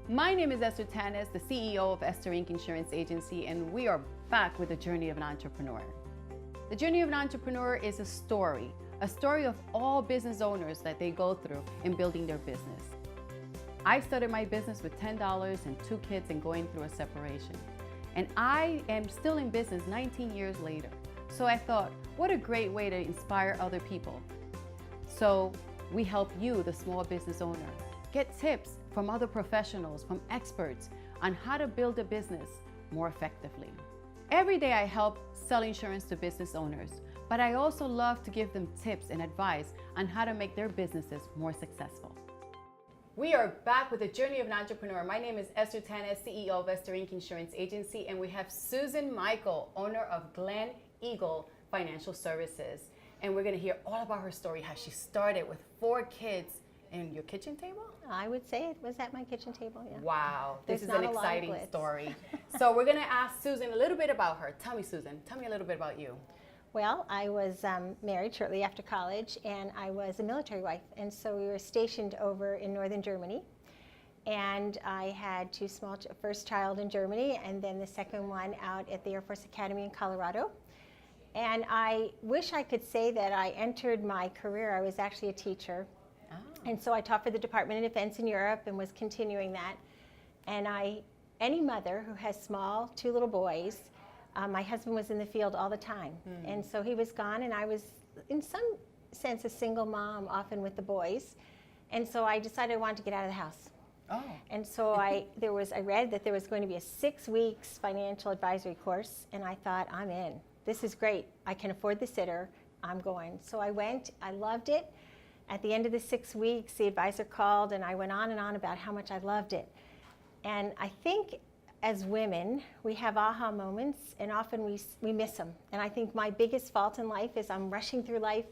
My name is Esther Tanez, the CEO of ESTIRInc Insurance Agency, and we are back with the journey of an entrepreneur. The journey of an entrepreneur is a story of all business owners that they go through in building their business. I started my business with $10 and 2 kids and going through a separation. And I am still in business 19 years later. So I thought, what a great way to inspire other people. So we help you, the small business owner, get tips from other professionals, from experts on how to build a business more effectively. Every day I help sell insurance to business owners, but I also love to give them tips and advice on how to make their businesses more successful. We are back with the journey of an entrepreneur. My name is Esther Tanez, CEO of ESTIRInc Insurance Agency, and we have Susan Michel, owner of Glen Eagle Financial Services. And we're gonna hear all about her story, how she started with 4 kids in your kitchen table? I would say it was at my kitchen table, yeah. Wow, this is There's an not a lot of exciting glitz. story. So we're gonna ask Susan a little bit about her. Tell me, Susan, tell me a little bit about you. Well, I was married shortly after college, and I was a military wife, and so we were stationed over in northern Germany. And I had 2 small, first child in Germany, and then the second one out at the Air Force Academy in Colorado. And I wish I could say that I entered my career, I was actually a teacher. Oh. And so I taught for the Department of Defense in Europe and was continuing that. And any mother who has small, 2 little boys, my husband was in the field all the time. And so he was gone, and I was, in some sense, a single mom, often with the boys. And so I decided I wanted to get out of the house. Oh. And so I read that there was going to be a 6 weeks financial advisory course, and I thought, I'm in. This is great. I can afford the sitter. I'm going. So I went. I loved it. At the end of the 6 weeks, the advisor called, and I went on and on about how much I loved it. And I think as women, we have aha moments, and often we miss them. And I think my biggest fault in life is I'm rushing through life,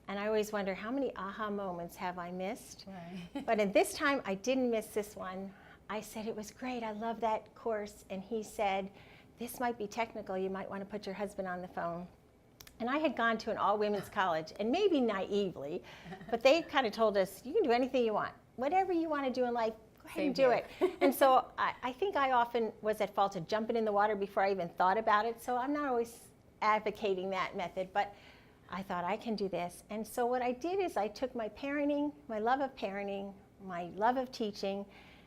and I always wonder, how many aha moments have I missed? Right. But at this time, I didn't miss this one. I said, it was great. I love that course. And he said, this might be technical. You might want to put your husband on the phone. And I had gone to an all-women's college, and maybe naively, but they kind of told us, you can do anything you want. Whatever you want to do in life, go ahead and do it. And so I think I often was at fault of jumping in the water before I even thought about it. So I'm not always advocating that method, but I thought I can do this. And so what I did is I took my parenting, my love of parenting, my love of teaching,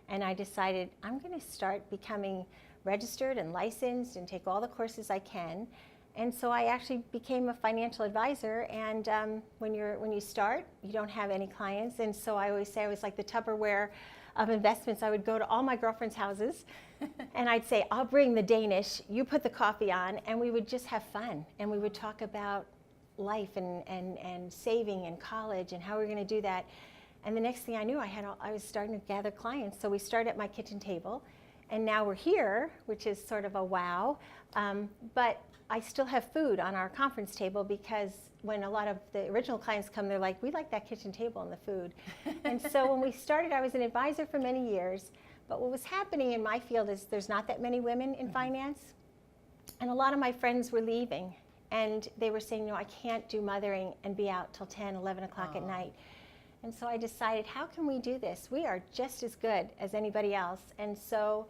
and I decided I'm going to start becoming registered and licensed and take all the courses I can. And so I actually became a financial advisor, and when you start, you don't have any clients, and so I always say I was like the Tupperware of investments. I would go to all my girlfriends' houses, and I'd say, I'll bring the Danish, you put the coffee on, and we would just have fun, and we would talk about life and saving and college and how we're going to do that. And the next thing I knew, I was starting to gather clients, so we started at my kitchen table, and now we're here, which is sort of a wow, but I still have food on our conference table, because when a lot of the original clients come, they're like, we like that kitchen table and the food. And so when we started, I was an advisor for many years, but what was happening in my field is there's not that many women in finance, and a lot of my friends were leaving, and they were saying, no, I can't do mothering and be out till 10, 11 o'clock at night. And so I decided, how can we do this? We are just as good as anybody else. And so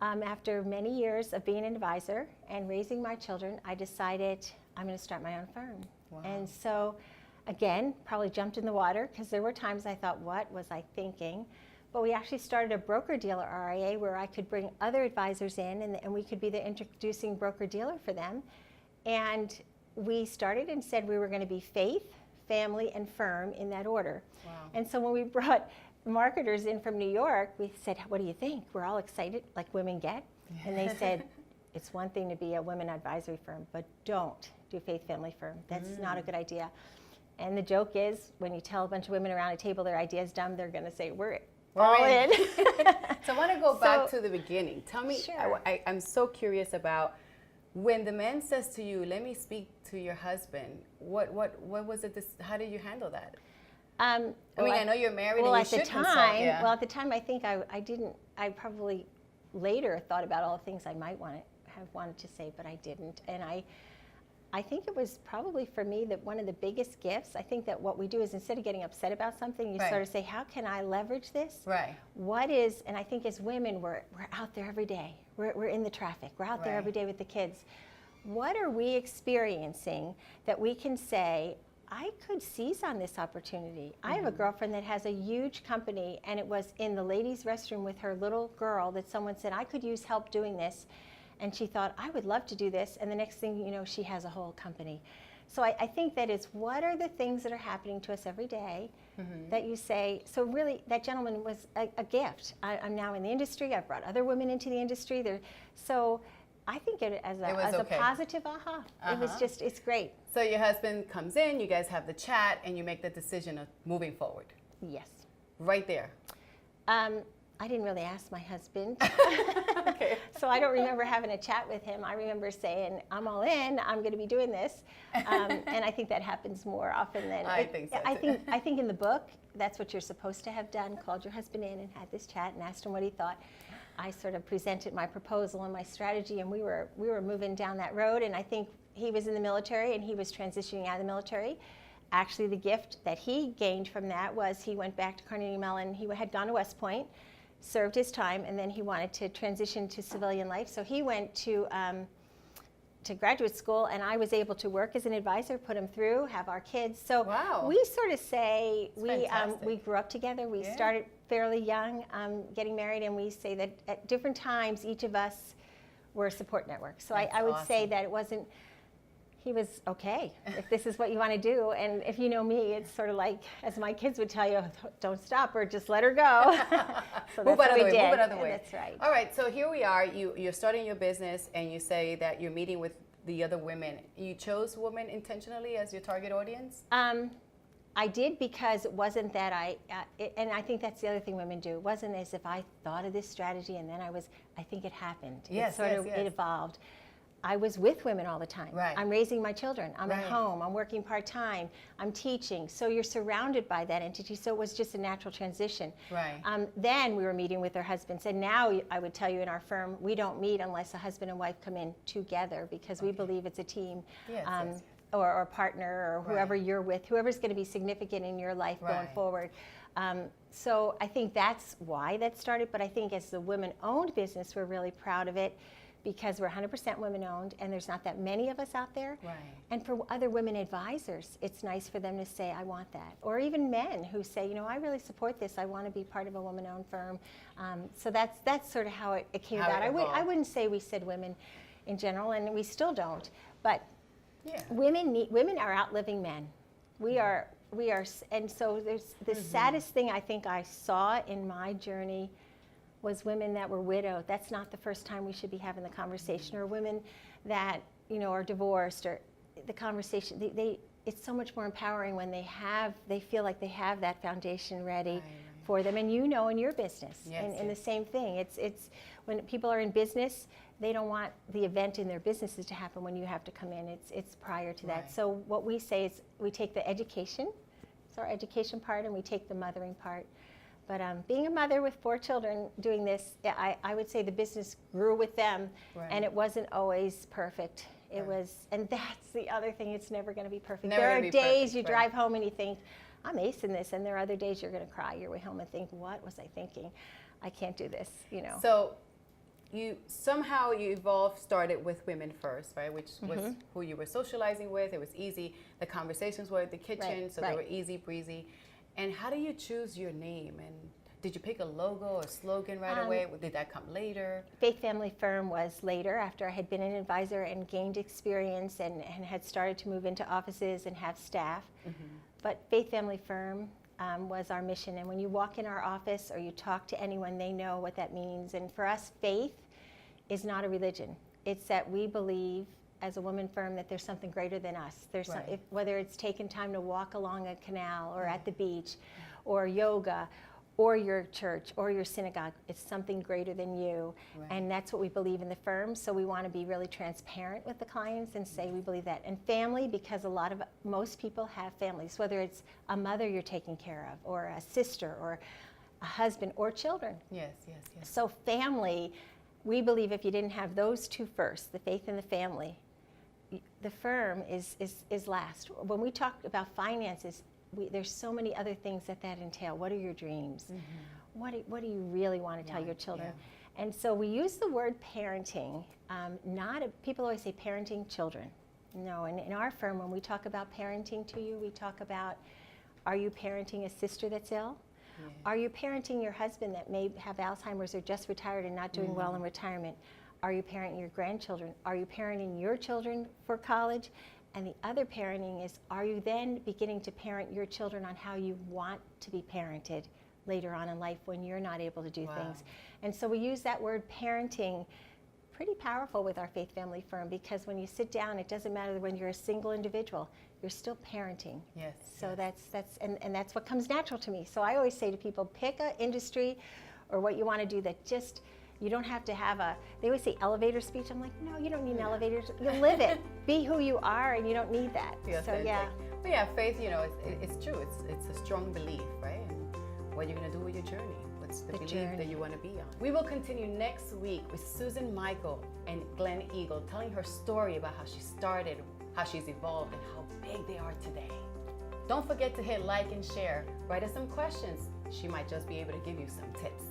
after many years of being an advisor and raising my children, I decided I'm going to start my own firm. Wow. And so, again, probably jumped in the water, because there were times I thought, what was I thinking? But we actually started a broker-dealer RIA where I could bring other advisors in, and we could be the introducing broker-dealer for them. And we started and said we were going to be faith, family, and firm in that order. Wow. And so when we brought marketers in from New York, we said, what do you think? We're all excited, like women get. And they said, it's one thing to be a women advisory firm, but don't do faith family firm. That's not a good idea. And the joke is, when you tell a bunch of women around a table their idea is dumb, they're going to say, we're all in. So I want to go back to the beginning. Tell me, sure. I'm so curious about when the man says to you, let me speak to your husband, what was it, how did you handle that? I know you're married, and you should consult. Well, at the time, I think I probably later thought about all the things I might have wanted to say, but I didn't. And I think it was probably for me that one of the biggest gifts. I think that what we do is instead of getting upset about something, you sort of say, how can I leverage this? Right. What is, and I think as women, we're out there every day. We're in the traffic. We're out there every day with the kids. What are we experiencing that we can say, I could seize on this opportunity? I have a girlfriend that has a huge company, and it was in the ladies' restroom with her little girl that someone said, I could use help doing this. And she thought, I would love to do this. And the next thing you know, she has a whole company. So I think that is, what are the things that are happening to us every day that you say, so really that gentleman was a gift. I'm now in the industry. I've brought other women into the industry. So I think it as a positive aha. It was just, it's great. So your husband comes in, you guys have the chat, and you make the decision of moving forward. Yes. Right there. I didn't really ask my husband. Okay. So I don't remember having a chat with him. I remember saying, I'm all in, I'm going to be doing this. And I think that happens more often than I think so. I think in the book, that's what you're supposed to have done, called your husband in and had this chat and asked him what he thought. I sort of presented my proposal and my strategy, and we were moving down that road. And I think he was in the military and he was transitioning out of the military. Actually, the gift that he gained from that was he went back to Carnegie Mellon. He had gone to West Point, served his time, and then he wanted to transition to civilian life. So he went to graduate school, and I was able to work as an advisor, put him through, have our kids. So we sort of say we grew up together. We started fairly young, getting married, and we say that at different times each of us were a support network. So I would say that it wasn't. He was okay, if this is what you want to do. And if you know me, it's sort of like, as my kids would tell you, don't stop her, just let her go. So that's what we did. Move it out of the way. That's right. All right, so here we are. You're starting your business, and you say that you're meeting with the other women. You chose women intentionally as your target audience? I did, because it wasn't that and I think that's the other thing women do. It wasn't as if I thought of this strategy and then I think it happened. Yes, it evolved. I was with women all the time. Right. I'm raising my children. I'm at home. I'm working part-time. I'm teaching. So you're surrounded by that entity. So it was just a natural transition. Right. Then we were meeting with their husbands. And now I would tell you in our firm, we don't meet unless a husband and wife come in together, because we believe it's a team. Or a partner, or whoever you're with, whoever's going to be significant in your life going forward. So I think that's why that started. But I think as the women-owned business, we're really proud of it, because we're 100% women-owned, and there's not that many of us out there. Right. And for other women advisors, it's nice for them to say, I want that. Or even men who say, you know, I really support this. I want to be part of a woman-owned firm. So that's sort of how it came about. I wouldn't say we said women in general, and we still don't. But women are outliving men. We are, and so there's the saddest thing I think I saw in my journey was women that were widowed. That's not the first time we should be having the conversation. Or women that, you know, are divorced, or the conversation. It's so much more empowering when they feel like they have that foundation ready for them. And you know, in your business, and the same thing. It's when people are in business, they don't want the event in their businesses to happen when you have to come in. It's prior to that. So what we say is we take the education, it's our education part, and we take the mothering part. But being a mother with 4 children doing this, I would say the business grew with them, and it wasn't always perfect. It was, and that's the other thing, it's never going to be perfect. There are days you drive home and you think, I'm acing this, and there are other days you're going to cry your way home and think, what was I thinking? I can't do this, you know. So you started with women first, right? Which was who you were socializing with. It was easy. The conversations were at the kitchen, so they were easy breezy. And how do you choose your name? And did you pick a logo or slogan right away? Did that come later? Faith Family Firm was later, after I had been an advisor and gained experience and had started to move into offices and have staff. But Faith Family Firm was our mission. And when you walk in our office or you talk to anyone, they know what that means. And for us, faith is not a religion. It's that we believe, as a woman firm, that there's something greater than us. There's whether it's taking time to walk along a canal or at the beach or yoga or your church or your synagogue, it's something greater than you. And that's what we believe in the firm. So we want to be really transparent with the clients and say we believe that. And family, because most people have families, whether it's a mother you're taking care of, or a sister, or a husband, or children. So family, we believe if you didn't have those two first, the faith and the family, the firm is last. When we talk about finances, there's so many other things that entail. What are your dreams? Mm-hmm. What do you really want to tell your children? Yeah. And so we use the word parenting, people always say parenting children. No, in our firm, when we talk about parenting to you, we talk about, are you parenting a sister that's ill? Yeah. Are you parenting your husband that may have Alzheimer's or just retired and not doing well in retirement? Are you parenting your grandchildren? Are you parenting your children for college? And the other parenting is, are you then beginning to parent your children on how you want to be parented later on in life when you're not able to do things? And so we use that word parenting pretty powerful with our faith family firm, because when you sit down, it doesn't matter when you're a single individual, you're still parenting. Yes. So that's what comes natural to me. So I always say to people, pick an industry or what you want to do that just, you don't have to have they always say elevator speech. I'm like, no, you don't need an elevator. You live it. Be who you are, and you don't need that. Yes, so yeah. But yeah, faith, it's true. It's a strong belief, right? And what you're going to do with your journey. What's the belief journey that you want to be on? We will continue next week with Susan Michel and Glenn Eagle, telling her story about how she started, how she's evolved, and how big they are today. Don't forget to hit like and share. Write us some questions. She might just be able to give you some tips.